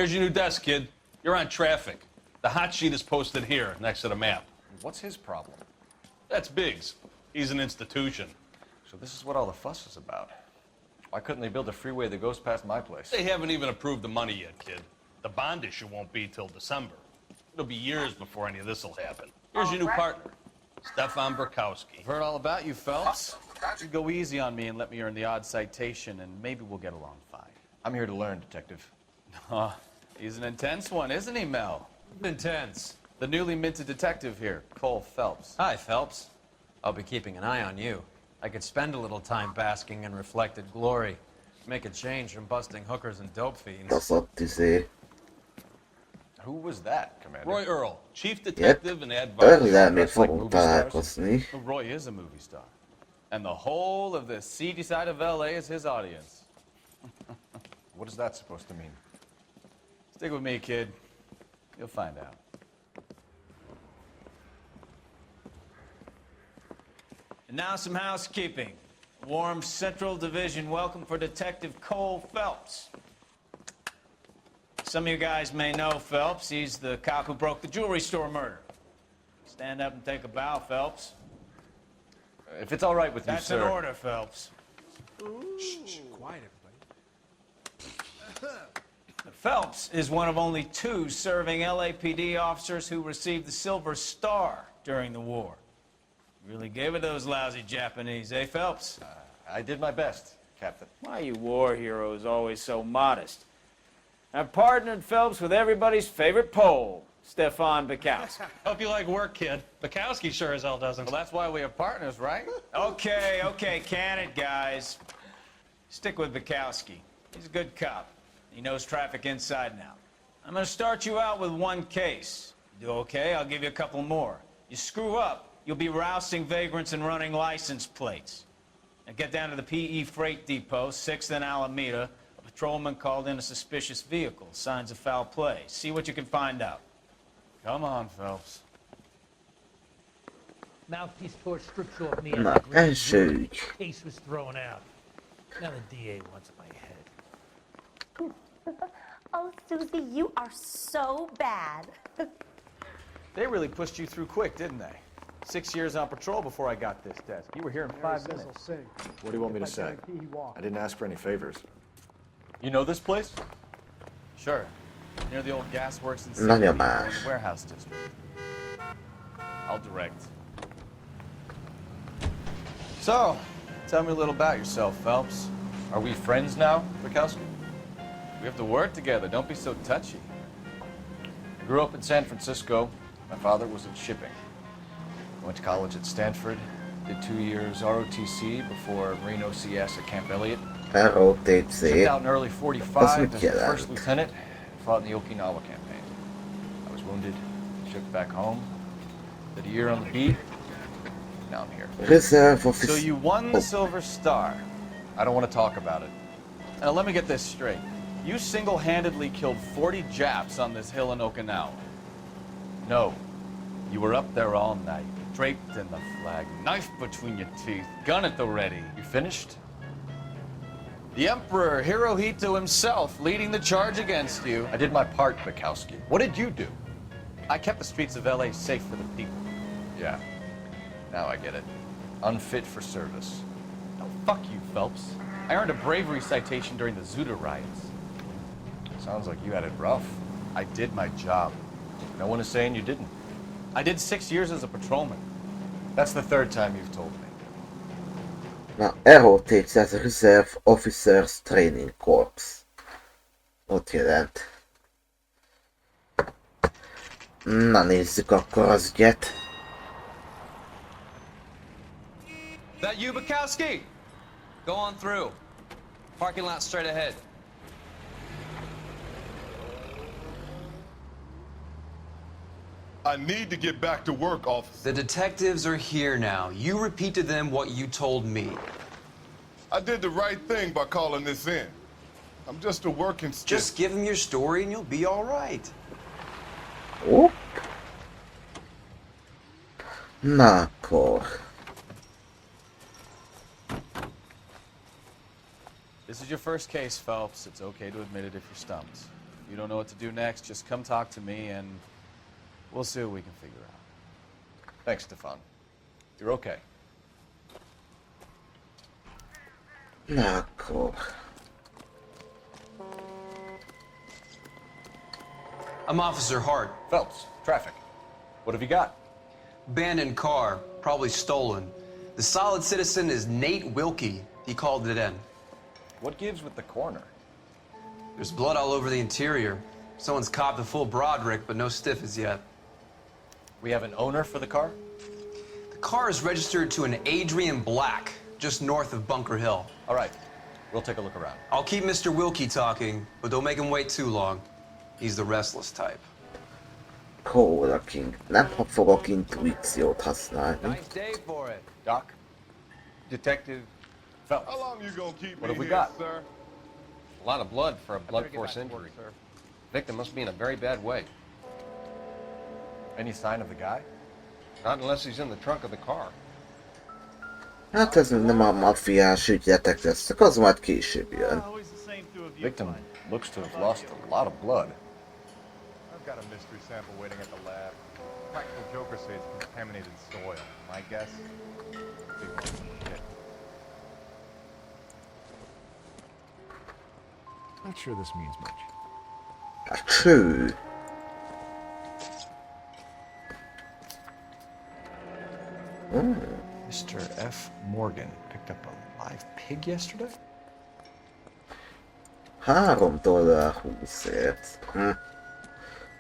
Here's your new desk, kid. You're on traffic. The hot sheet is posted here, next to the map. What's his problem? That's Biggs. He's an institution. So this is what all the fuss is about. Why couldn't they build a freeway that goes past my place? They haven't even approved the money yet, kid. The bond issue won't be till December. It'll be years before any of this will happen. Here's your new partner, Stefan Burkowski. I've heard all about you, Phelps. You go easy on me and let me earn the odd citation, and maybe we'll get along fine. I'm here to learn, Detective. He's an intense one, isn't he, Mel? Intense. The newly minted detective here, Cole Phelps. Hi, Phelps. I'll be keeping an eye on you. I could spend a little time basking in reflected glory. Make a change from busting hookers and dope fiends. Tazott izé. Who was that, Commander? Roy Earl, chief detective and advisor. Örlivel még That's like fogunk movie stars. találkozni. Well, Roy is a movie star. And the whole of the seedy side of LA is his audience. What is that supposed to mean? Stick with me, kid. You'll find out. And now some housekeeping. Warm Central Division welcome for Detective Cole Phelps. Some of you guys may know Phelps. He's the cop who broke the jewelry store murder. Stand up and take a bow, Phelps. If it's all right with you, That's sir. an order, Phelps. Shh, quiet, everybody. Phelps is one of only 2 serving LAPD officers who received the Silver Star during the war. Really gave it those lousy Japanese, eh, Phelps? I did my best, Captain. Why are you war heroes always so modest? I've partnered Phelps with everybody's favorite Pole, Stefan Burkowski. Hope you like work, kid. Bukowski sure as hell doesn't. Well, that's why we are partners, right? Okay, can it, guys. Stick with Bukowski. He's a good cop. He knows traffic inside and out. I'm gonna start you out with 1 case. You do okay, I'll give you a couple more. You screw up, you'll be rousting vagrants and running license plates. Now get down to the PE Freight Depot, 6th and Alameda. A patrolman called in a suspicious vehicle, signs of foul play. See what you can find out. Come on, Phelps. Mouthpiece tore strips off me. Na, első ügy. Case was thrown out. Now the DA wants my head. Oh, Susie, you are so bad. They really pushed you through quick, didn't they? 6 years on patrol before I got this desk. You were here in 5 minutes. What do you want me to say? I didn't ask for any favors. You know this place? Sure. Near the old gas works in Nagyon City, más. in the warehouse district. I'll direct. So, tell me a little about yourself, Phelps. Are we friends now, Bukowski? We have to work together. Don't be so touchy. I grew up in San Francisco. My father was in shipping. I went to college at Stanford, did 2 years ROTC before Marine OCS at Camp Elliott. ROTC. Shipped out in early 45 as a jelent? first lieutenant, fought in the Okinawa campaign. I was wounded, shipped back home, did a year on the beat, now I'm here. Reserve So officer. you won the Silver Star. I don't want to talk about it. Now let me get this straight. You single-handedly killed 40 Japs on this hill in Okinawa. No, You were up there all night, draped in the flag, knife between your teeth, gun at the ready. you finished? The Emperor Hirohito himself leading the charge against you. I did my part, Bukowski. What did you do? I kept the streets of LA safe for the people. Yeah, now I get it. Unfit for service. Oh, fuck you, Phelps. I earned a bravery citation during the Zuda riots. Sounds like you had it rough. I did my job. No one is saying you didn't. I did 6 years as a patrolman. That's the 3rd time you've told me. Na, ROTC, ez a Reserve Officers Training Corps. Ott jelent. Na, nézzük akkor az ügyet. That you, Bukowski? Go on through. Parking lot straight ahead. I need to get back to work, officer. The detectives are here now. You repeat to them what you told me. I did the right thing by calling this in. I'm just a working stiff. Just give them your story and you'll be all right. Hopp. Na akkor. This is your first case, Phelps. It's okay to admit it if you're stumped. If you don't know what to do next, just come talk to me and we'll see what we can figure out. Thanks, Stefan. You're okay. Na akkor. I'm Officer Hart. Phelps, traffic. What have you got? Abandoned car, probably stolen. The solid citizen is Nate Wilkie. He called it in. What gives with the coroner? There's blood all over the interior. Someone's copped a full Broderick, but no stiff as yet. We have an owner for the car? The car is registered to an Adrian Black, just north of Bunker Hill. All right, we'll take a look around. I'll keep Mr. Wilkie talking, but don't make him wait too long. He's the restless type. Kóla King. Nem fogok intuíciót használni. Nice day for it. Doc? Detective Phelps. How long you gonna keep What me have we here, got? sir? A lot of blood for a blunt get force back to work, injury. sir. Victim must be in a very bad way. Any sign of the guy? Not unless he's in the trunk of the car. Hát ez nem a maffiás ügyletek lesznek, az majd később jön. Victim looks to have lost a lot of blood. I've got a mystery sample waiting at the lab. Practical Joker say it's contaminated soil. My guess? Big one. Shit. Not sure this means much. Hát cső. Mr. F. Morgan picked up a live pig yesterday? $3.20.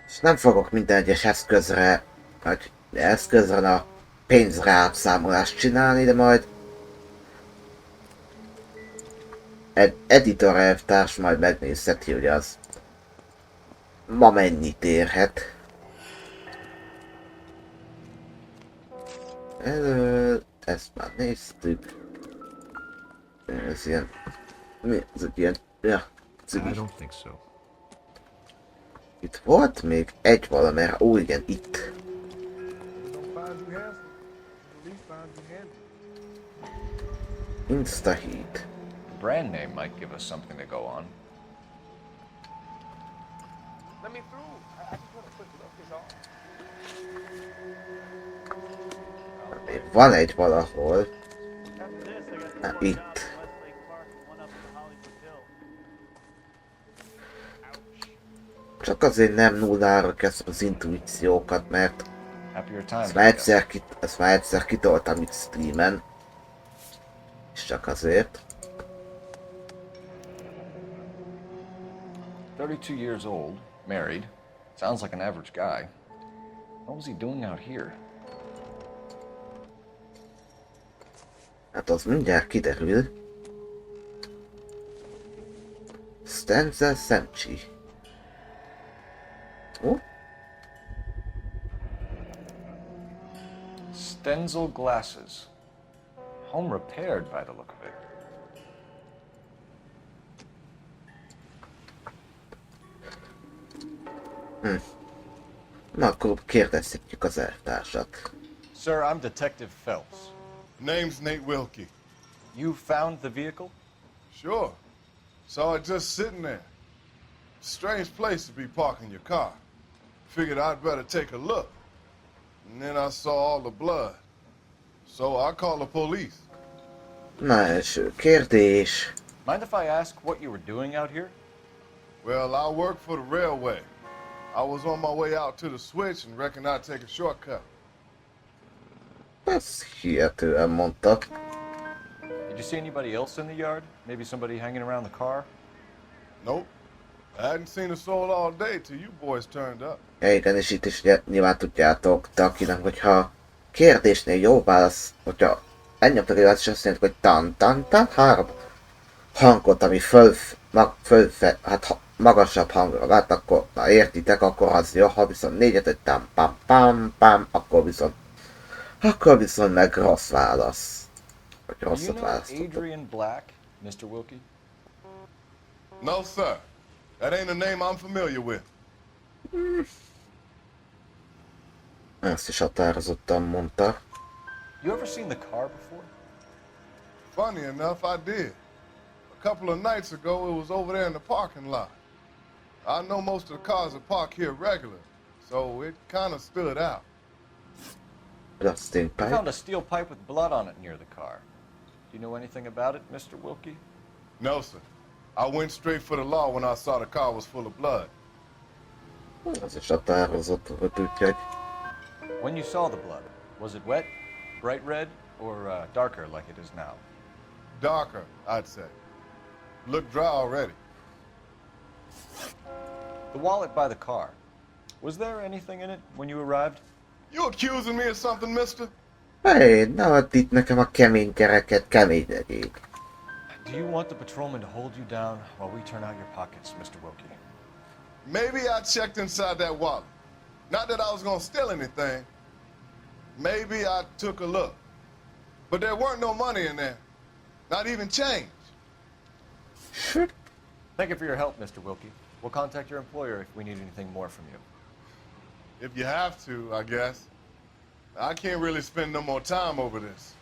És nem fogok minden egyes eszközre, vagy eszközre a pénzre átszámolást csinálni, de majd egy editor elvtárs majd megnézheti, hogy az ma mennyit érhet. Ezt már néztük. Ez ilyen... Mi? Ez egy ilyen... Ja, I cigi. don't think so. Itt volt még egy valamire. Ó, igen, itt. Instaheat. Brand name might give us something to go on. Let me through. I just want a quick look is all. Még van egy valahol. Na, itt. Csak azért nem nullára kezdem az intuíciókat, mert Happier times. ezt már egyszer kitoltam itt streamen. És csak azért. 32 years old, married. Sounds like an average guy. What was he doing out here? Hát az mindjárt kiderül. Stenzel Szemcsi. Ó? Stenzel glasses. Home repaired by the look of it. Na akkor kérdezhetjük az elvtársat. Sir, I'm Detective Phelps. Name's Nate Wilkie. You found the vehicle? Sure. Saw it just sitting there. Strange place to be parking your car. Figured I'd better take a look. And then I saw all the blood. So I called the police. Na, első kérdés. Mind if I ask what you were doing out here? Well, I work for the railway. I was on my way out to the switch and reckoned I'd take a shortcut. Ez hihetően mondta. Did you see anybody else in the yard? Maybe somebody hanging around the car? Nope. I hadn't seen a soul all day till you boys turned up. Ja, igen, és itt is ugye, nyilván tudjátok, de akinek, hogyha kérdésnél jó válasz, hogyha elnyomtak egy választ, és azt mondjuk, hogy tan-tan-tan, 3 hangot, ami hát magasabb hangra vált, akkor na, értitek, akkor az jó, ha viszont 4-et, hogy tam-pam-pam-pam, akkor viszont meg rossz válasz. Vagy Do you rosszat know választottak. Adrian Black, Mr. Wilkie? No, sir. That ain't a name I'm familiar with. Ezt is határozottan mondta. You ever seen the car before? Funny enough, I did. A couple of nights ago, it was over there in the parking lot. I know most of the cars are parked here regular, so it kind of stood out. Blasting We pipe. found a steel pipe with blood on it near the car. Do you know anything about it, Mr. Wilkie? No, sir. I went straight for the law when I saw the car was full of blood. Ez is határozott volt, úgyhogy... When you saw the blood, was it wet, bright red, or darker like it is now? Darker, I'd say. Looked dry already. The wallet by the car. Was there anything in it when you arrived? You accusing me of something, mister? Hé, ne add itt nekem a kemény kereket, kemény legyék. Do you want the patrolman to hold you down while we turn out your pockets, Mr. Wilkie? Maybe I checked inside that wallet. Not that I was gonna steal anything. Maybe I took a look. But there weren't no money in there. Not even change. Thank you for your help, Mr. Wilkie. We'll contact your employer if we need anything more from you. If you have to, I guess. I can't really spend no more time over this.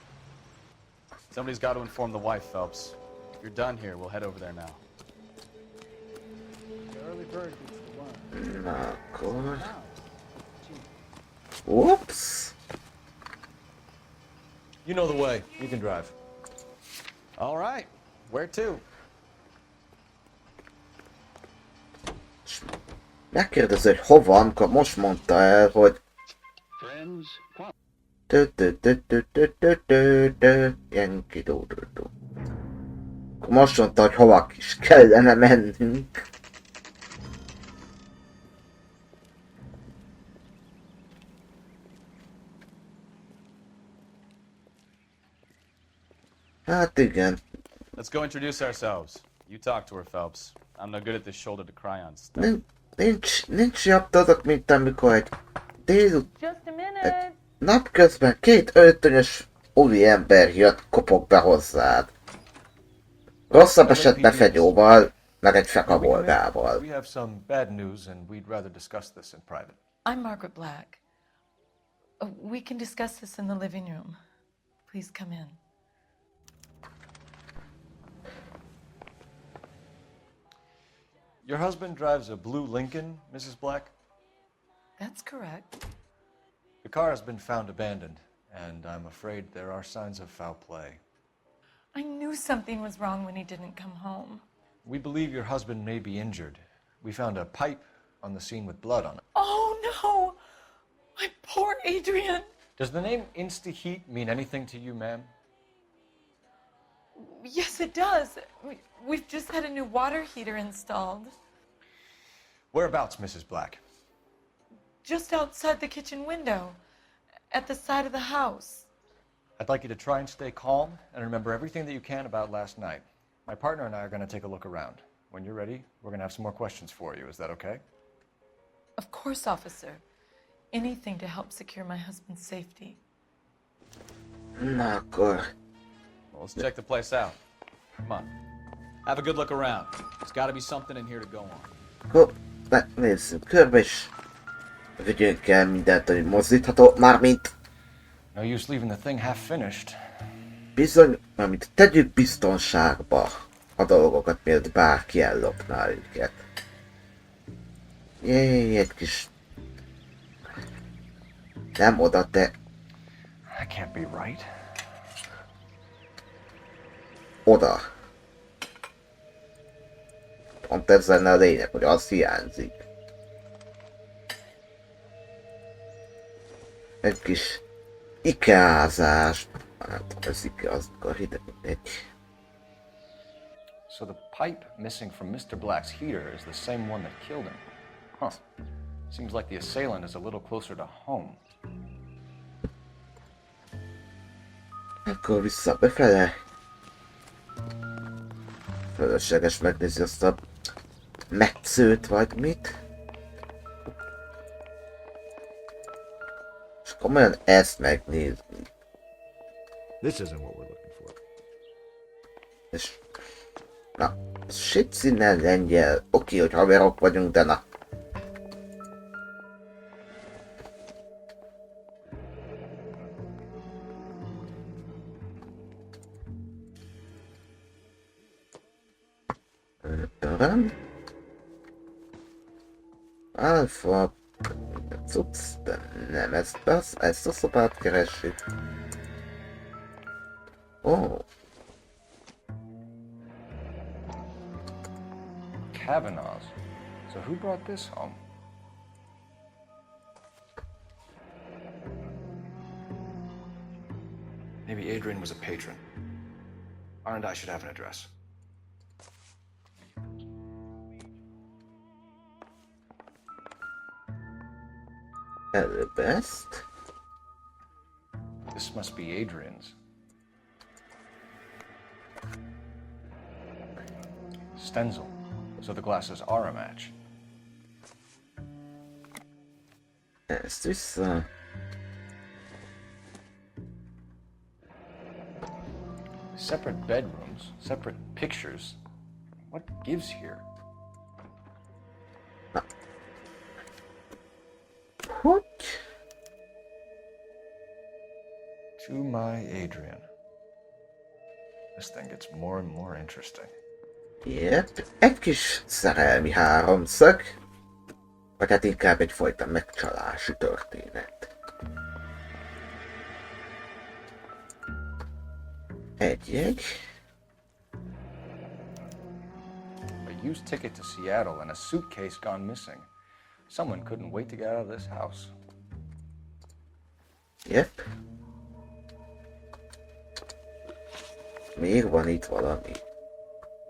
Somebody's got to inform the wife, Phelps. If you're done here, we'll head over there now. Na akkor... Whoops! You know the way. You can drive. All right. Where to? Megkérdezi, hogy hova, amikor most mondta el, hogy... Yankee do. Akkor most mondta, hogy hova is kellene mennünk. Hát igen. Let's go introduce ourselves. You talk to her, Phelps. I'm no good at this shoulder to cry on stuff. Nincs jobb dolog, mint amikor egy Just a minute. napközben két öltönyös úri ember jött, kopog be hozzád. Rosszabb esetben fegyóval, meg egy fekabolgával. We have some bad news and we'd rather discuss this in private. I'm Margaret Black. We can discuss this in the living room. Please come in. Your husband drives a blue Lincoln, Mrs. Black? That's correct. The car has been found abandoned, and I'm afraid there are signs of foul play. I knew something was wrong when he didn't come home. We believe your husband may be injured. We found a pipe on the scene with blood on it. Oh no! My poor Adrian! Does the name Insta-Heat mean anything to you, ma'am? Yes, it does. We've just had a new water heater installed. Whereabouts, Mrs. Black? Just outside the kitchen window, at the side of the house. I'd like you to try and stay calm and remember everything that you can about last night. My partner and I are going to take a look around. When you're ready, we're going to have some more questions for you. Is that okay? Of course, officer. Anything to help secure my husband's safety. Na akkor... Well, let's check the place out. Come on. Have a good look around. There's got to be something in here to go on. Hopp, nézzünk körbe is. Vigyünk el mindent, hogy mozdítható, mármint... No use leaving the thing half finished. Bizony, mármint tegyük biztonságba a dolgokat, mielőtt bárki ellopná őket. Jéj, egy kis... Nem oda, de... That can't be right. Oda. Pont ez lenne a lényeg, hogy az hiányzik. Egy kis ikázás. Nem tudom, ez Ikea, az a hideg, mindegy. So the pipe missing from Mr. Black's heater is the same one that killed him. Huh. Seems like the assailant is a little closer to home. Akkor vissza befele. Fölösleges megnézni azt a metszőt, vagy mit. És komolyan ezt megnézni. This isn't what we're looking for. És... Na, shit színen lengyel. Oké, hogy haverok vagyunk, de na. Alfa... Cucc, de nem ezt a szobát keressük. Ó. Kavanaugh's. So who brought this home? Maybe Adrian was a patron. R&I should have an address. Előbb ezt. This must be Adrian's. Stenzel. So the glasses are a match. Ezt vissza. Separate bedrooms, separate pictures. What gives here? Hogy? To my Adrian. This thing gets more and more interesting. Yep. Egy kis szerelmi háromszög. Vagy hát inkább egyfajta megcsalási történet. Egy jegy. A used ticket to Seattle and a suitcase gone missing. Someone couldn't wait to get out of this house. Yep. Még van itt valami.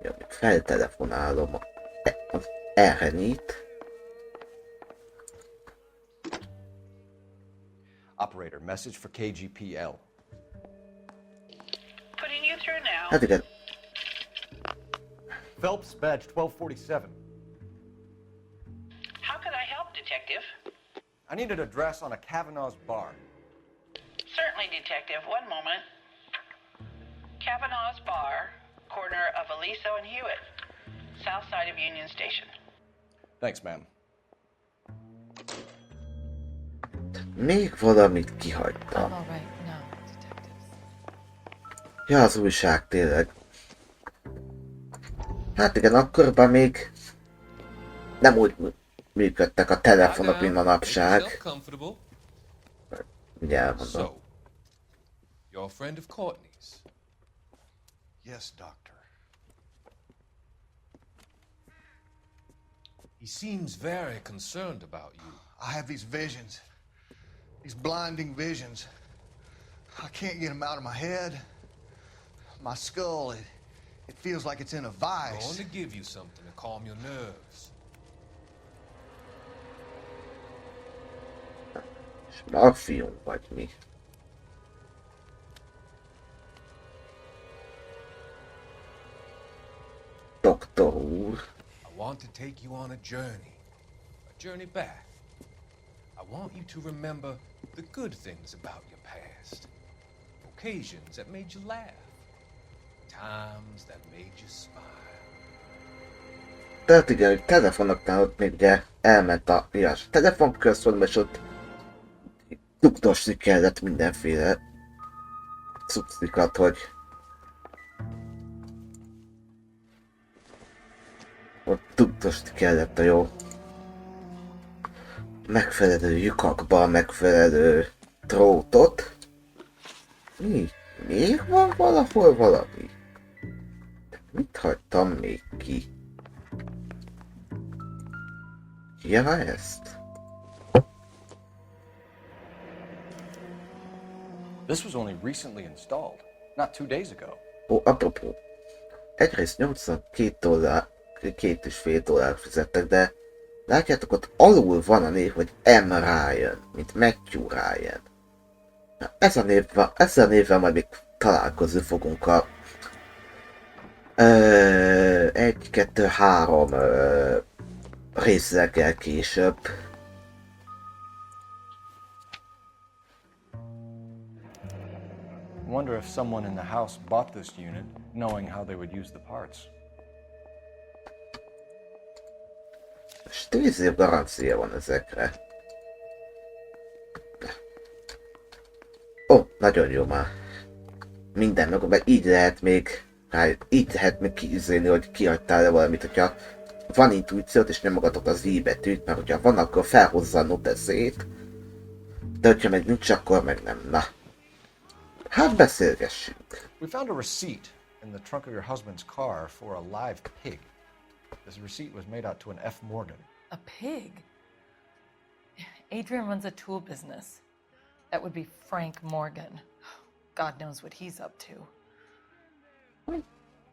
Ja, feltelefonálom az Erenit. Operator, message for KGPL. Putting you through now. Hát igen. Phelps, badge 1247. How can I help, Detective? I need an address on a Kavanaugh's bar. Certainly, Detective. One moment. Kavanaugh's Bar, corner of Aliso and Hewitt, south side of Union Station. Thanks, ma'am. Még valamit I'm kihagytam. all right now, detectives. Ja, az újság tényleg. Hát igen, akkoriban még nem úgy működtek a telefonok, mint manapság. Ugye elmondom. So, you're a friend of Courtney's? Yes, Doctor. He seems very concerned about you. I have these visions. These blinding visions. I can't get them out of my head. My skull, it feels like it's in a I'm vice. going to give you something to calm your nerves. Magfium vagy mi? Doktor úr. I want to take you on a journey back. I want you to remember the good things about your past. Occasions that made you laugh. Times that made you smile. Tehát igen, hogy telefonoknál ott még ugye elment a miás telefonközpontba, és ott dugdosni kellett mindenféle cuccikat, hogy ott dugdosni kellett a jó megfelelő lyukakba, megfelelő drótot. Mi? Még van valahol valami? Mit hagytam még ki? Ja, ezt? This was only recently installed, not 2 days ago. Ó, apropó. Egyrészt $82, $2,5 fizettek, de látjátok, ott alul van a név, hogy M. Ryan, mint Matthew Ryan. Na, ezzel a névvel majd még találkozni fogunk a 1, 2, 3 részleggel később. I wonder if someone in the house bought this unit, knowing how they would use the parts. És 10 év garancia van ezekre. Ó, nagyon jó már. Minden meg így lehet még kiüzelni, hogy kihagytál-e valamit, hogyha van intuíciót, és nyomogatok az I betűt, mert hogyha van, akkor felhozza a noteszét, de hogyha meg nincs, akkor meg nem. Na. Hát beszélgessünk. We found a receipt in the trunk of your husband's car for a live pig. This receipt was made out to an F. Morgan. A pig? Adrian runs a tool business. That would be Frank Morgan. God knows what he's up to.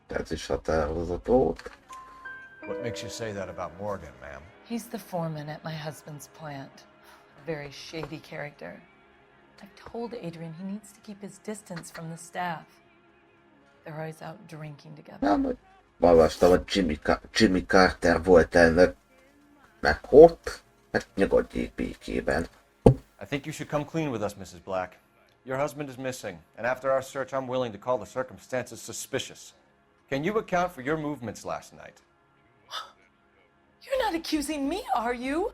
Ez is határozott volt. What makes you say that about Morgan, ma'am? He's the foreman at my husband's plant. A very shady character. I've told Adrian he needs to keep his distance from the staff. They're always out drinking together. Nem, olvastam, hogy Jimmy Carter volt elnök. Meg ott, hát nyugodjék békében. I think you should come clean with us, Mrs. Black. Your husband is missing, and after our search, I'm willing to call the circumstances suspicious. Can you account for your movements last night? You're not accusing me, are you?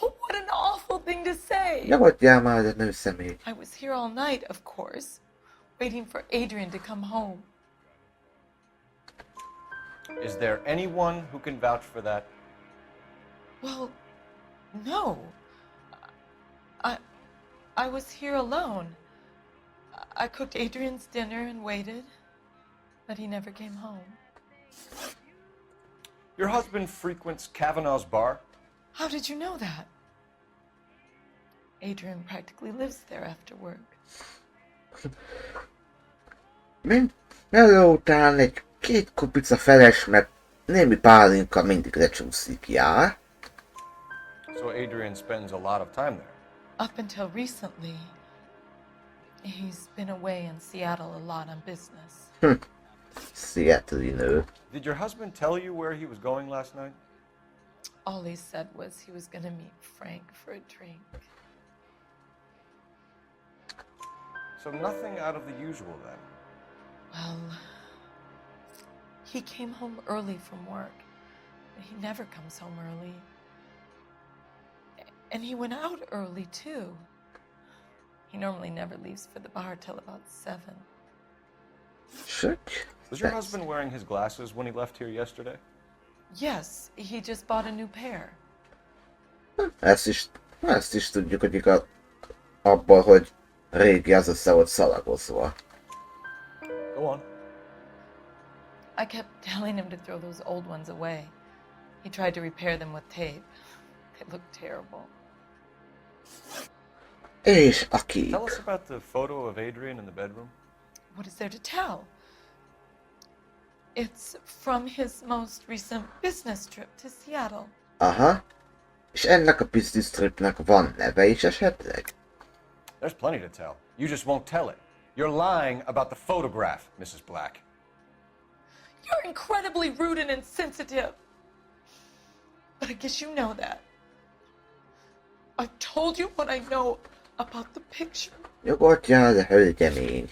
Oh, what an awful thing to say. Nyugodjál már, de nő személy. I was here all night, of course, waiting for Adrian to come home. Is there anyone who can vouch for that? Well, no. I was here alone. I cooked Adrian's dinner and waited, but he never came home. Your husband frequents Kavanaugh's bar? How did you know that? Adrian practically lives there after work. Erről után egy két kupica feles, meg némi pálinka mindig lecsúszik, jár. So Adrian spends a lot of time there. Up until recently, he's been away in Seattle a lot on business. Seattle-i nő. Did your husband tell you where he was going last night? All he said was he was going to meet Frank for a drink. So nothing out of the usual then? Well, he came home early from work. He never comes home early. And he went out early, too. He normally never leaves for the bar till about 7. Was your husband wearing his glasses when he left here yesterday? Yes, he just bought a new pair. Ezt is tudjuk, hogy igaz abban, hogy régi az össze volt szalagozva. Go on. I kept telling him to throw those old ones away. He tried to repair them with tape. They looked terrible. És a kép. Tell us about the photo of Adrian in the bedroom. What is there to tell? It's from his most recent business trip to Seattle. Aha. És ennek a business tripnek van neve is esetleg? There's plenty to tell. You just won't tell it. You're lying about the photograph, Mrs. Black. You're incredibly rude and insensitive. But I guess you know that. I've told you what I know about the picture. Nyugodjál, de hölgyemény.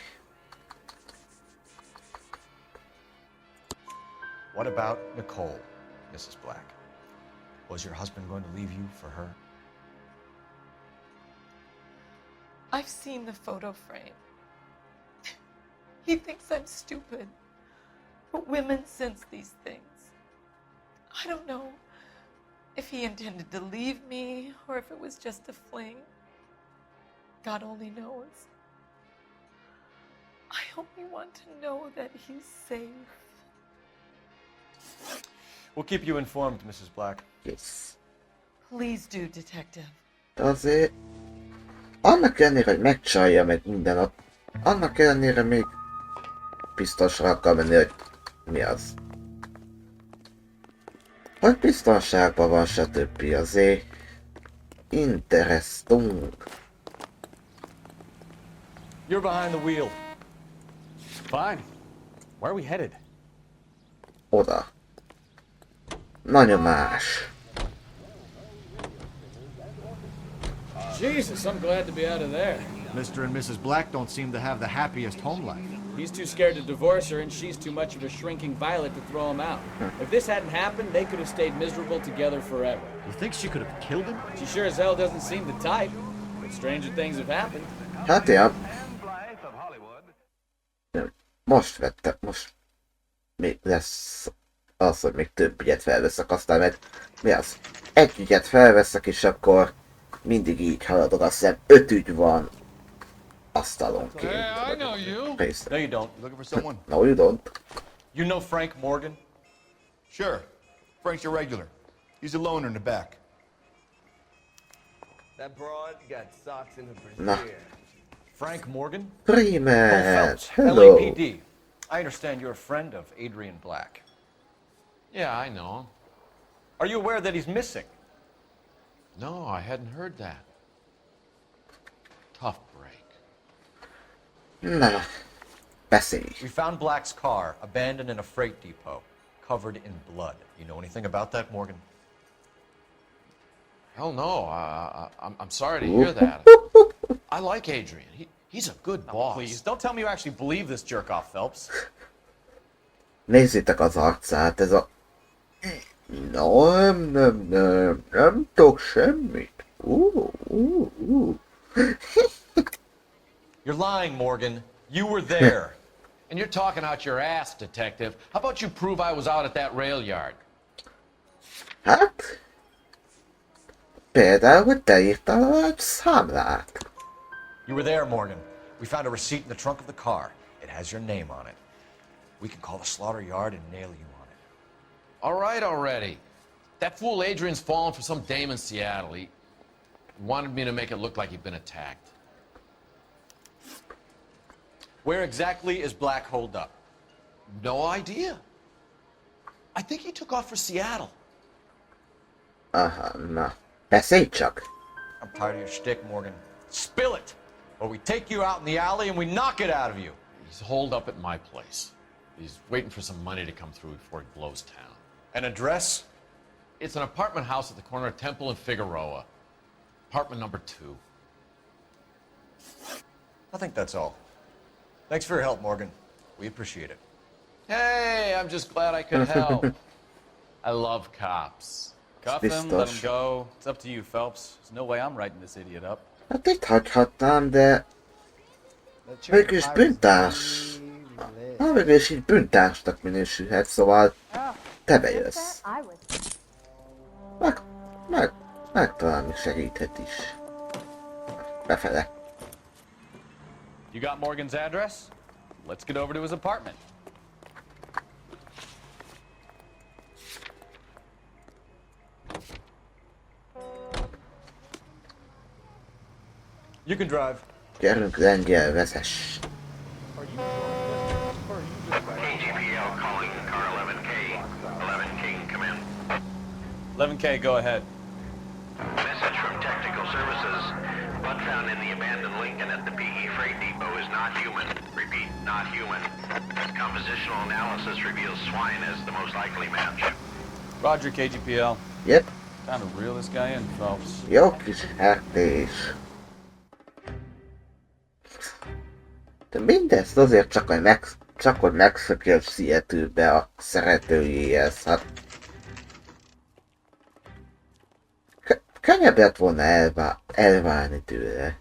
What about Nicole, Mrs. Black? Was your husband going to leave you for her? I've seen the photo frame. He thinks I'm stupid. But women sense these things. I don't know if he intended to leave me or if it was just a fling. God only knows. I only want to know that he's safe. We'll keep you informed, Mrs. Black. Yes. Please do, detective. De azért... Annak ellenére, hogy megcsalja meg minden ott, annak ellenére még biztosra akar menni, hogy mi az. Hogy biztonságban van, stb. Azért... Interesting. You're behind the wheel. Fine. Where are we headed? Oda. Na nyomás. Jesus, I'm glad to be out of there. Mr. and Mrs. Black don't seem to have the happiest home life. He's too scared to divorce her, and she's too much of a shrinking violet to throw him out. If this hadn't happened, they could have stayed miserable together forever. You think she could have killed him? She sure as hell doesn't seem the type, but stranger things have happened. Hát ja. Most vettem, most még lesz az, hogy még több ügyet felveszek, aztán meg mi az? Egy ügyet felveszek, és akkor mindig így haladok, azt hiszem 5 ügy van asztalonként. Hey, I know you. Persze. No, you don't. You looking for someone? No, you don't. You know Frank Morgan? Sure. Frank's your regular. He's the loner in the back. That broad got socks in the Na. brassiere. Frank Morgan? Primet, Phelps, hello. LAPD. I understand you're a friend of Adrian Black. Yeah, I know him. Are you aware that he's missing? No, I hadn't heard that. Tough break. Na, beszélj. We found Black's car abandoned in a freight depot, covered in blood. You know anything about that, Morgan? Hell no. I'm sorry to hear that. I like Adrian. He's a good boss. Please, don't tell me you actually believe this jerk-off, Phelps. Nézzétek az arcát, ez a... Nem tudok semmit. You're lying, Morgan. You were there. And you're talking out your ass, detective. How about you prove I was out at that rail yard? Hát... Például, hogy te írtál egy számlát. You were there, Morgan. We found a receipt in the trunk of the car. It has your name on it. We can call the slaughter yard and nail you on it. All right already. That fool Adrian's fallen for some dame in Seattle. He wanted me to make it look like he'd been attacked. Where exactly is Black holed up? No idea. I think he took off for Seattle. Aha, na. Beszélj csak. I'm tired of your shtick, Morgan. Spill it! Or we take you out in the alley and we knock it out of you. He's holed up at my place. He's waiting for some money to come through before he blows town. An address? It's an apartment house at the corner of Temple and Figueroa. Apartment number 2. I think that's all. Thanks for your help, Morgan. We appreciate it. Hey, I'm just glad I could help. I love cops. Cuff him, let him go. It's up to you, Phelps. There's no way I'm writing this idiot up. Hát itt hagyhatnám, de... Végülis bűntárs. Végülis így bűntársnak minősülhet, szóval... Te bejössz. Meg talán még segíthet is. Befele. You got Morgan's address? Let's get over to his apartment. You can drive. Gyerünk, lengyel, vezess. KGPL calling car 11K. 11K, come in. 11K, go ahead. Message from technical services. Blood found in the abandoned Lincoln at the PE freight depot is not human. Repeat, not human. Compositional analysis reveals swine as the most likely match. Roger, KGPL. Yep. Time to reel this guy in, Phelps. Jó kis hertés. De mindezt azért csak hogy megszökél Seattle-be a szeretőjéhez, hát... Könnyebb lett volna elválni tőle.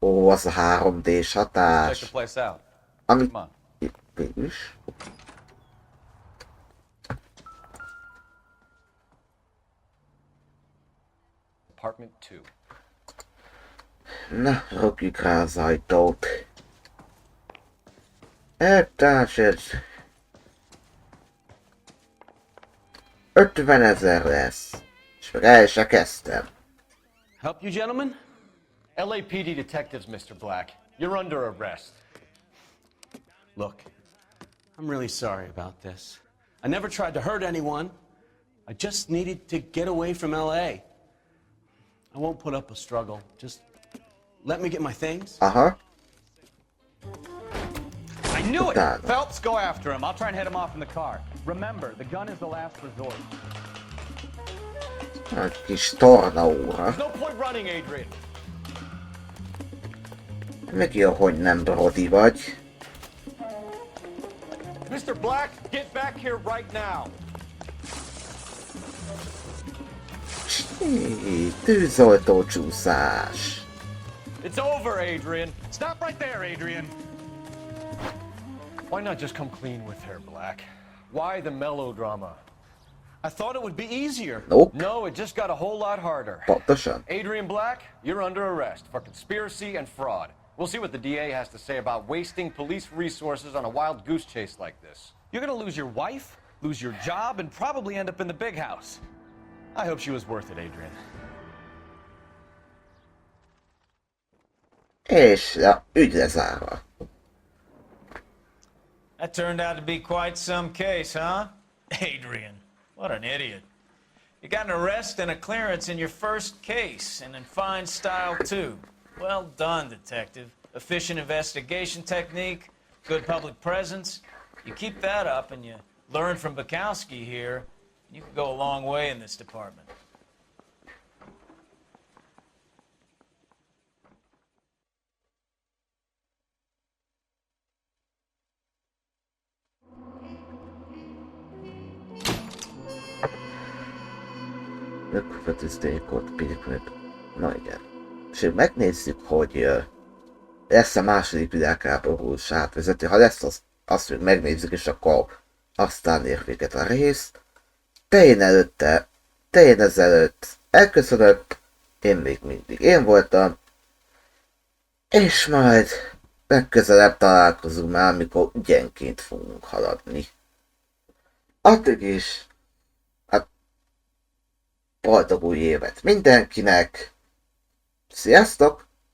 Ó, az a 3D-s hatás. Check the place out. Ami... Come on. Végülis. Apartment 2. Na, rakjuk rá az ajtót. Eltársad. 50 000 lesz. És meg el se kezdtem. Help you, gentlemen? LAPD detectives, Mr. Black. You're under arrest. Look, I'm really sorry about this. I never tried to hurt anyone. I just needed to get away from LA. I won't put up a struggle. Just let me get my things. Aha. I knew it! Utána. Phelps, go after him. I'll try and head him off in the car. Remember, the gun is the last resort. Egy kis tornaóra. There's no point running, Adrian. Meg jó, hogy nem Brody vagy. Mr. Black, get back here right now. Tűzoltó csúszás. It's over, Adrian. Stop right there, Adrian. Why not just come clean with her, Black? Why the melodrama? I thought it would be easier. Nope. No, it just got a whole lot harder. Pontosan. Adrian Black, you're under arrest for conspiracy and fraud. We'll see what the DA has to say about wasting police resources on a wild goose chase like this. You're gonna lose your wife, lose your job, and probably end up in the big house. I hope she was worth it, Adrian. És ja, ügy lezárva. That turned out to be quite some case, huh? Adrian, what an idiot. You got an arrest and a clearance in your first case, and in fine style, too. Well done, detective. Efficient investigation technique, good public presence. You keep that up and you learn from Bukowski here, you can go a long way in this department. Lökfötöztékot, pirkmet. Na igen. És megnézzük, hogy lesz a második világháborús átvezető. Ha lesz, azt még megnézzük, és akkor aztán ér véget a rész. De én ezelőtt elköszönök. Én még mindig én voltam. És majd legközelebb találkozunk már, amikor ügyenként fogunk haladni. Addig is, hát boldog új évet mindenkinek. Sziasztok!